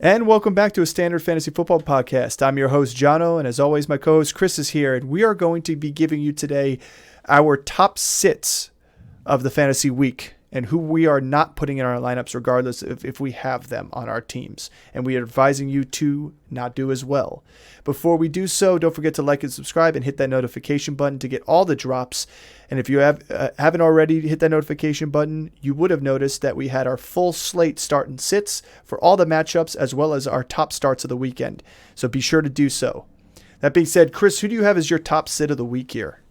And welcome back to a Standard Fantasy Football Podcast. I'm your host, Jono, and as always, my co-host Chris is here, and we are going to be giving you today our top sits of the fantasy week and who we are not putting in our lineups regardless of if we have them on our teams. And we are advising you to not do as well. Before we do so, don't forget to like and subscribe and hit that notification button to get all the drops. And if you haven't already hit that notification button, you would have noticed that we had our full slate start and sits for all the matchups as well as our top starts of the weekend. So be sure to do so. That being said, Chris, who do you have as your top sit of the week here?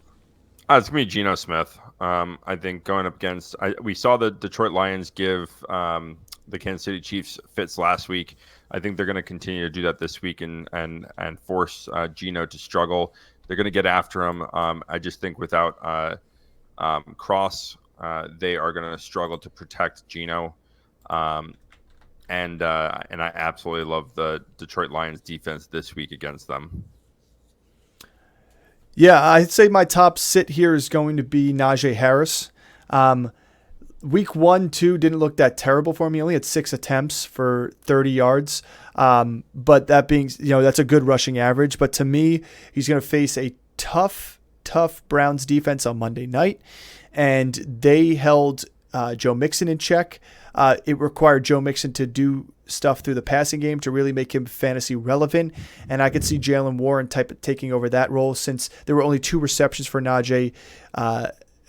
It's going to be Geno Smith. I think going up against we saw the Detroit Lions give the Kansas City Chiefs fits last week. I think they're going to continue to do that this week and force Geno to struggle. They're going to get after him. I just think without Cross, they are going to struggle to protect Geno. And I absolutely love the Detroit Lions defense this week against them. Yeah, I'd say my top sit here is going to be Najee Harris. Week 1, 2 didn't look that terrible for me. He only had 6 attempts for 30 yards. But that being, that's a good rushing average. But to me, he's going to face a tough Browns defense on Monday night. And they held Joe Mixon in check. It required Joe Mixon to do stuff through the passing game to really make him fantasy relevant. And I could see Jaylen Warren taking over that role since there were only 2 receptions for Najee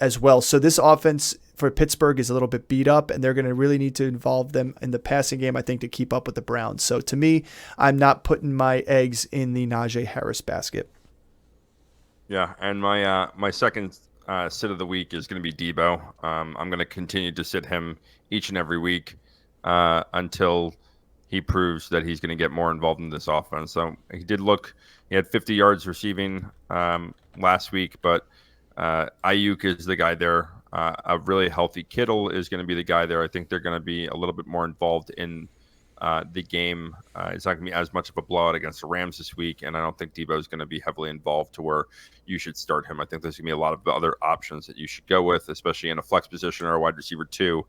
as well. So this offense for Pittsburgh is a little bit beat up, and they're going to really need to involve them in the passing game, I think, to keep up with the Browns. So to me, I'm not putting my eggs in the Najee Harris basket. Yeah, and my second sit of the week is going to be Debo. I'm going to continue to sit him each and every week until he proves that he's going to get more involved in this offense. So he had 50 yards receiving last week, but Ayuk is the guy there. A really healthy Kittle is going to be the guy there. I think they're going to be a little bit more involved in the game. It's not going to be as much of a blowout against the Rams this week, and I don't think Debo is going to be heavily involved to where you should start him. I think there's going to be a lot of other options that you should go with, especially in a flex position or a wide receiver too.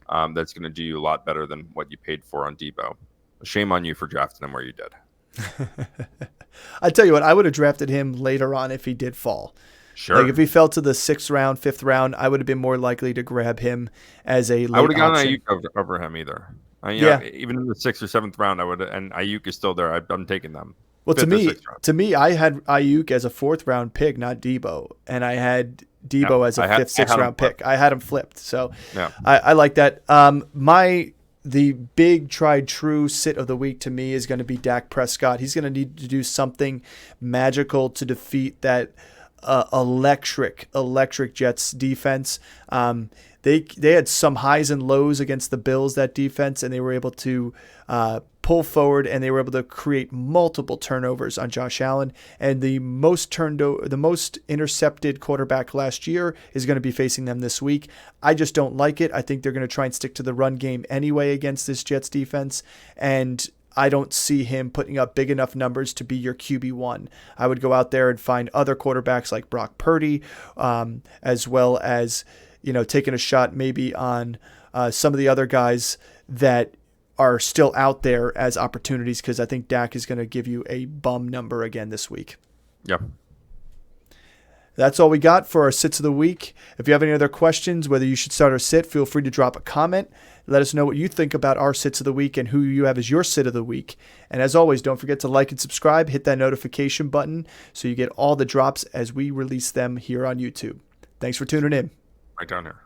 That's going to do you a lot better than what you paid for on Debo. Shame on you for drafting him where you did. I tell you what, I would have drafted him later on if he did fall. Sure. Like if he fell to the 6th round, 5th round, I would have been more likely to grab him as a late I would have gone option. Ayuk over him either. Even in the 6th or 7th round, I would. And Ayuk is still there. I'm taking them. Well, to me, I had Ayuk as a 4th round pick, not Debo, and I had Debo as a 5th, 6th round pick. I had him flipped, so yeah. I like that. The big tried true sit of the week to me is going to be Dak Prescott. He's going to need to do something magical to defeat that electric Jets defense. They had some highs and lows against the Bills, that defense, and they were able to pull forward, and they were able to create multiple turnovers on Josh Allen. And the most intercepted quarterback last year is going to be facing them this week. I just don't like it. I think they're going to try and stick to the run game anyway against this Jets defense, and I don't see him putting up big enough numbers to be your QB1. I would go out there and find other quarterbacks like Brock Purdy, as well as taking a shot maybe on some of the other guys that are still out there as opportunities, because I think Dak is going to give you a bum number again this week. Yep. That's all we got for our sits of the week. If you have any other questions, whether you should start or sit, feel free to drop a comment. Let us know what you think about our sits of the week and who you have as your sit of the week. And as always, don't forget to like and subscribe, hit that notification button so you get all the drops as we release them here on YouTube. Thanks for tuning in. Right down here.